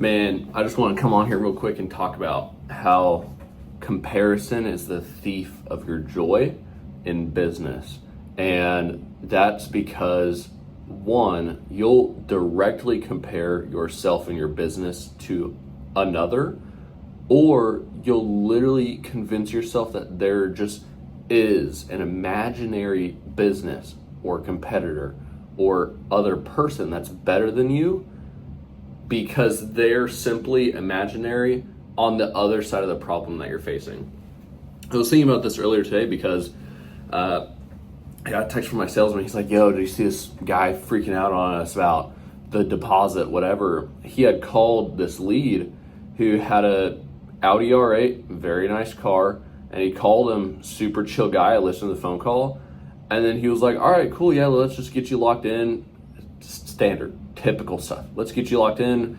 Man, I just want to come on here real quick and talk about how comparison is the thief of your joy in business. And that's because, one, you'll directly compare yourself and your business to another, or you'll literally convince yourself that there just is an imaginary business or competitor or other person that's better than you because they're simply imaginary on the other side of the problem that you're facing. I was thinking about this earlier today because I got a text from my salesman. He's like, yo, did you see this guy freaking out on us about the deposit, whatever? He had called this lead who had a Audi R8, very nice car, and he called him, super chill guy. I listened to the phone call, and then he was like, all right, cool, yeah, let's just get you locked in. Standard, typical stuff. Let's get you locked in.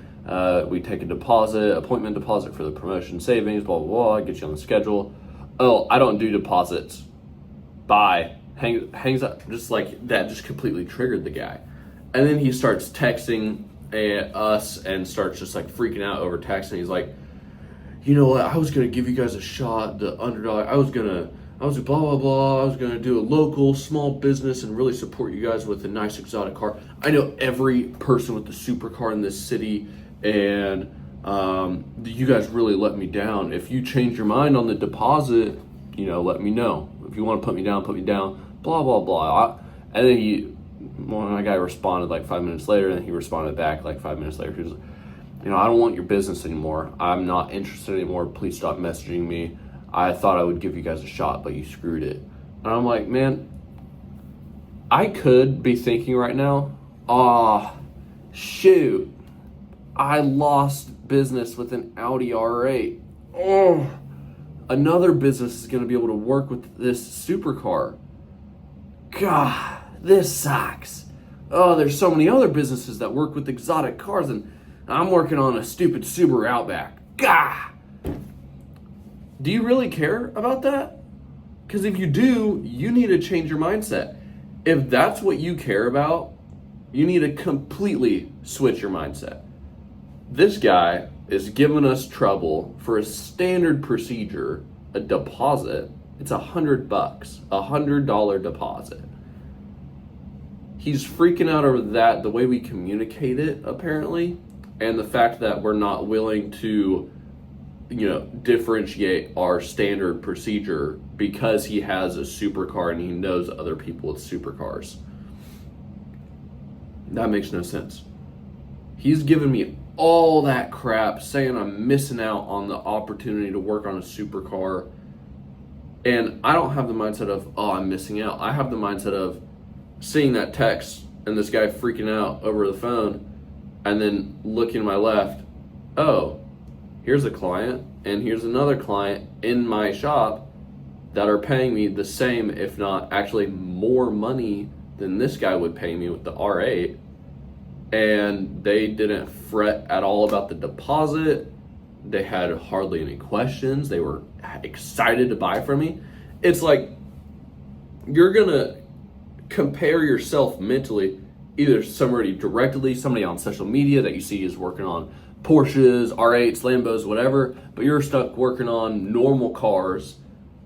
We take a deposit, appointment deposit for the promotion savings, blah, blah, blah, get you on the schedule. Oh, I don't do deposits. Bye. Hangs up, just like that, just completely triggered the guy. And then he starts texting us and starts just like freaking out over texting. He's like, you know what, I was gonna give you guys a shot, the underdog. I was blah, blah, blah. I was gonna do a local small business and really support you guys with a nice exotic car. I know every person with the supercar in this city, and you guys really let me down. If you change your mind on the deposit, let me know. If you want to put me down, blah, blah, blah. And then my guy responded like 5 minutes later, and he responded back like 5 minutes later. He was like, I don't want your business anymore. I'm not interested anymore. Please stop messaging me. I thought I would give you guys a shot, but you screwed it. And I'm like, man, I could be thinking right now, shoot, I lost business with an Audi R8. Oh, another business is going to be able to work with this supercar. God, this sucks. Oh, there's so many other businesses that work with exotic cars, and I'm working on a stupid Subaru Outback. God. Do you really care about that? Because if you do, you need to change your mindset. If that's what you care about, you need to completely switch your mindset. This guy is giving us trouble for a standard procedure, a deposit. It's $100, $100 deposit. He's freaking out over that, the way we communicate it, apparently, and the fact that we're not willing to, differentiate our standard procedure because he has a supercar and he knows other people with supercars. That makes no sense. He's giving me all that crap saying I'm missing out on the opportunity to work on a supercar. And I don't have the mindset of, I'm missing out. I have the mindset of seeing that text and this guy freaking out over the phone and then looking to my left, here's a client and here's another client in my shop that are paying me the same, if not actually more money than this guy would pay me with the R8. And they didn't fret at all about the deposit. They had hardly any questions. They were excited to buy from me. It's like you're going to compare yourself mentally, either somebody directly, somebody on social media that you see is working on Porsches, R8s, Lambos, whatever, but you're stuck working on normal cars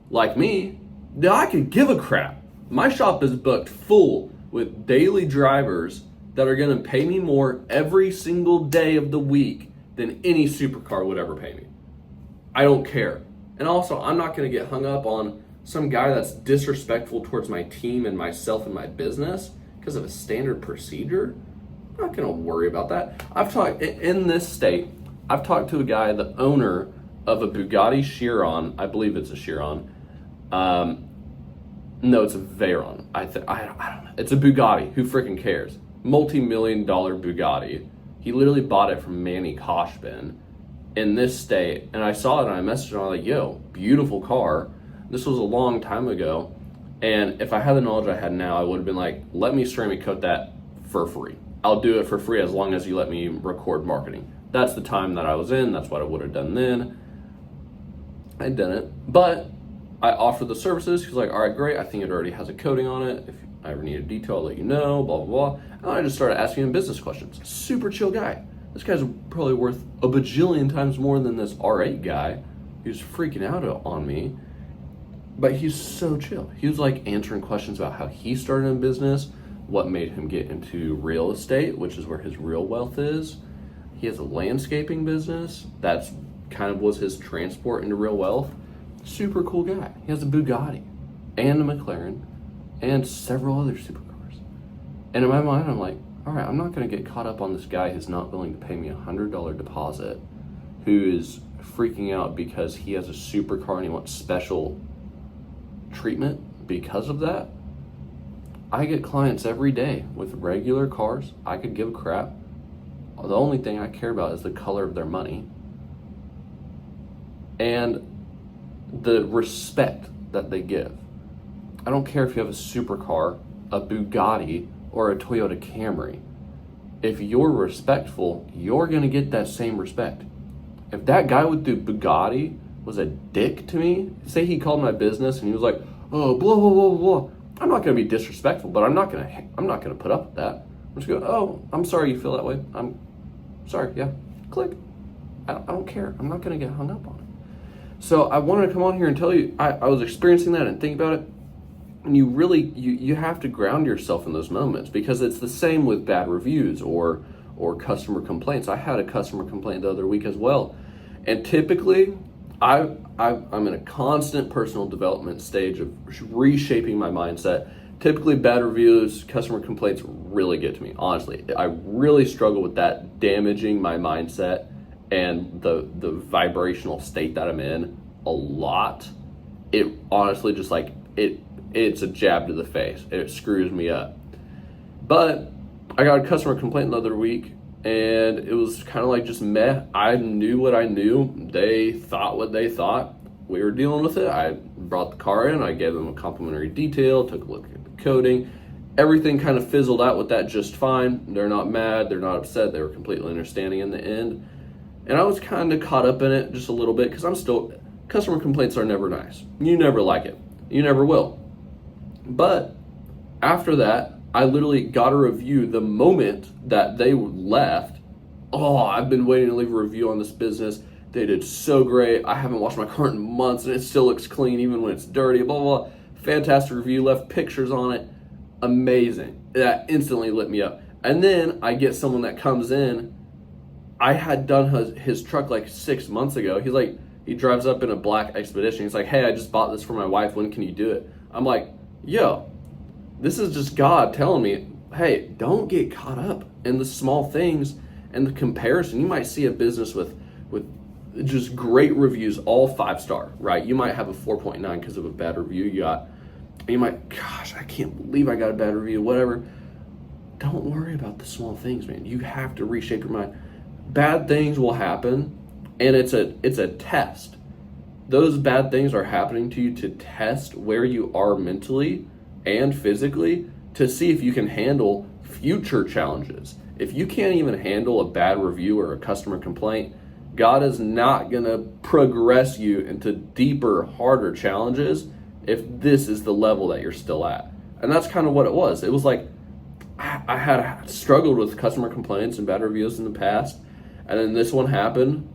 like me. Now I could give a crap. My shop is booked full with daily drivers that are going to pay me more every single day of the week than any supercar would ever pay me. I don't care. And also, I'm not going to get hung up on some guy that's disrespectful towards my team and myself and my business because of a standard procedure. I'm not going to worry about that. I've talked in this state. I've talked to a guy, the owner of a Bugatti Chiron. I believe it's a Chiron. No, it's a Veyron. I don't know. It's a Bugatti. Who freaking cares? Multi-million-dollar Bugatti. He literally bought it from Manny Koshbin in this state. And I saw it and I messaged him. I was like, yo, beautiful car. This was a long time ago. And if I had the knowledge I had now, I would have been like, let me ceramic coat that for free. I'll do it for free as long as you let me record marketing. That's the time that I was in. That's what I would have done then. I didn't. But I offered the services. He was like, all right, great. I think it already has a coating on it. If I ever need a detail, I'll let you know, blah, blah, blah. And I just started asking him business questions. Super chill guy. This guy's probably worth a bajillion times more than this R8 guy who's freaking out on me. But he's so chill. He was like answering questions about how he started in business, what made him get into real estate, which is where his real wealth is. He has a landscaping business. That's kind of was his transport into real wealth. Super cool guy. He has a Bugatti and a McLaren and several other supercars. And in my mind, I'm like, all right, I'm not going to get caught up on this guy who's not willing to pay me $100 deposit, who is freaking out because he has a supercar and he wants special treatment because of that. I get clients every day with regular cars. I could give a crap. The only thing I care about is the color of their money and the respect that they give. I don't care if you have a supercar, a Bugatti, or a Toyota Camry. If you're respectful, you're going to get that same respect. If that guy with the Bugatti was a dick to me, say he called my business and he was like, oh, blah, blah, blah, blah, I'm not going to be disrespectful, but I'm not going to put up with that. I'm just going, oh, I'm sorry you feel that way. I'm sorry, yeah, click. I don't care. I'm not going to get hung up on it. So I wanted to come on here and tell you, I was experiencing that and think about it. And you really, you have to ground yourself in those moments, because it's the same with bad reviews or customer complaints. I had a customer complaint the other week as well. And typically, I'm in a constant personal development stage of reshaping my mindset. Typically, bad reviews, customer complaints really get to me, honestly. I really struggle with that, damaging my mindset and the vibrational state that I'm in a lot. It honestly just like, it's a jab to the face. It screws me up. But I got a customer complaint the other week, and it was kind of like just meh. I knew what I knew. They thought what they thought. We were dealing with it. I brought the car in. I gave them a complimentary detail, took a look at the coding. Everything kind of fizzled out with that just fine. They're not mad. They're not upset. They were completely understanding in the end. And I was kind of caught up in it just a little bit, because customer complaints are never nice. You never like it. You never will. But after that, I literally got a review the moment that they left. Oh, I've been waiting to leave a review on this business. They did so great. I haven't washed my car in months and it still looks clean even when it's dirty, blah, blah, blah. Fantastic review, left pictures on it. Amazing. That instantly lit me up. And then I get someone that comes in. I had done his truck like 6 months ago. He drives up in a black Expedition. He's like, hey, I just bought this for my wife. When can you do it? I'm like, yo, this is just God telling me, hey, don't get caught up in the small things and the comparison. You might see a business with just great reviews, all 5-star, right? You might have a 4.9 because of a bad review you might, gosh, I can't believe I got a bad review, whatever. Don't worry about the small things, man. You have to reshape your mind. Bad things will happen, and it's a test. Those bad things are happening to you to test where you are mentally and physically, to see if you can handle future challenges. If you can't even handle a bad review or a customer complaint, God is not going to progress you into deeper, harder challenges if this is the level that you're still at. And that's kind of what it was. It was like I had struggled with customer complaints and bad reviews in the past, and then this one happened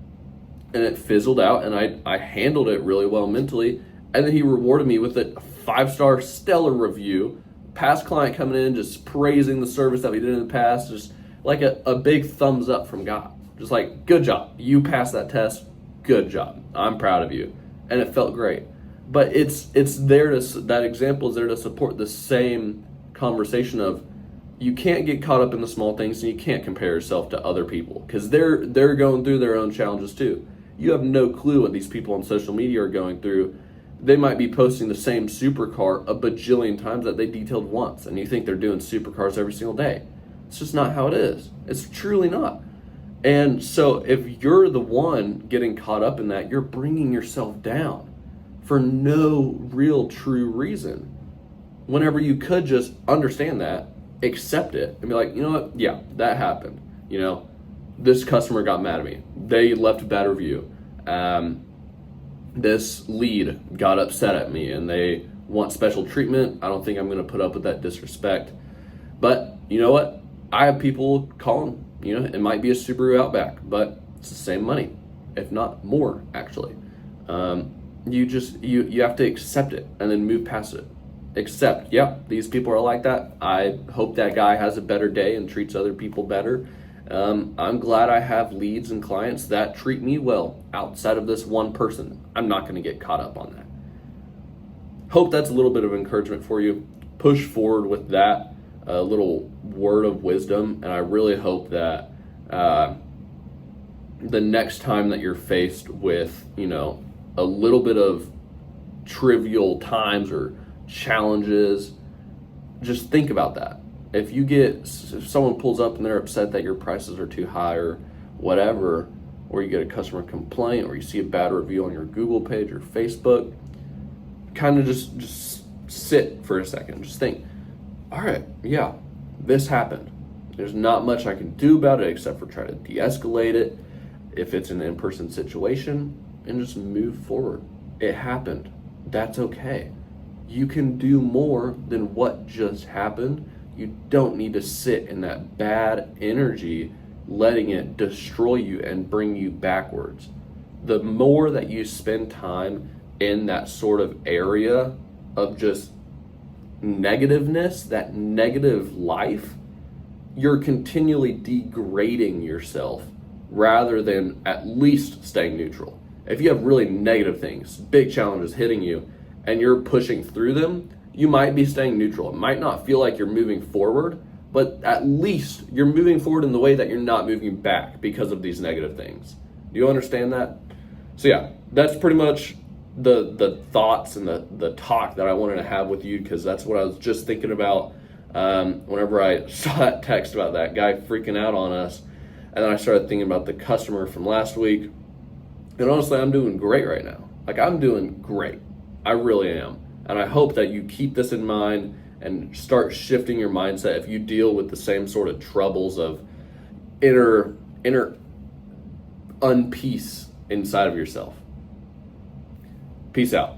and it fizzled out, and I handled it really well mentally, and then he rewarded me with a 5-star stellar review. Past client coming in, just praising the service that we did in the past, just like a big thumbs up from God. Just like, good job. You passed that test. Good job. I'm proud of you. And it felt great. But it's there that example is there to support the same conversation of, you can't get caught up in the small things, and you can't compare yourself to other people, because they're going through their own challenges too. You have no clue what these people on social media are going through. They might be posting the same supercar a bajillion times that they detailed once, and you think they're doing supercars every single day. It's just not how it is. It's truly not. And so if you're the one getting caught up in that, you're bringing yourself down for no real true reason. Whenever you could just understand that, accept it, and be like, you know what? Yeah, that happened. You know, this customer got mad at me. They left a bad review. This lead got upset at me and they want special treatment. I don't think I'm going to put up with that disrespect. But you know what? I have people calling You know, it might be a Subaru Outback, but it's the same money, if not more, actually. You have to accept it and then move past it. Accept, yep, these people are like that. I hope that guy has a better day and treats other people better. I'm glad I have leads and clients that treat me well outside of this one person. I'm not going to get caught up on that. Hope that's a little bit of encouragement for you. Push forward with that little word of wisdom, and I really hope that the next time that you're faced with, you know, a little bit of trivial times or challenges, just think about that. If someone pulls up and they're upset that your prices are too high or whatever, or you get a customer complaint, or you see a bad review on your Google page or Facebook, kind of just sit for a second. Just think, all right, yeah, this happened. There's not much I can do about it except for try to de-escalate it if it's an in-person situation, and just move forward. It happened. That's okay. You can do more than what just happened. You don't need to sit in that bad energy, letting it destroy you and bring you backwards. The more that you spend time in that sort of area of just negativeness, that negative life, you're continually degrading yourself rather than at least staying neutral. If you have really negative things, big challenges hitting you, and you're pushing through them, you might be staying neutral. It might not feel like you're moving forward, but at least you're moving forward in the way that you're not moving back because of these negative things. Do you understand that? So yeah, that's pretty much the thoughts and the talk that I wanted to have with you, because that's what I was just thinking about whenever I saw that text about that guy freaking out on us. And then I started thinking about the customer from last week. And honestly, I'm doing great right now. Like, I'm doing great. I really am. And I hope that you keep this in mind and start shifting your mindset if you deal with the same sort of troubles of inner unpeace inside of yourself. Peace out.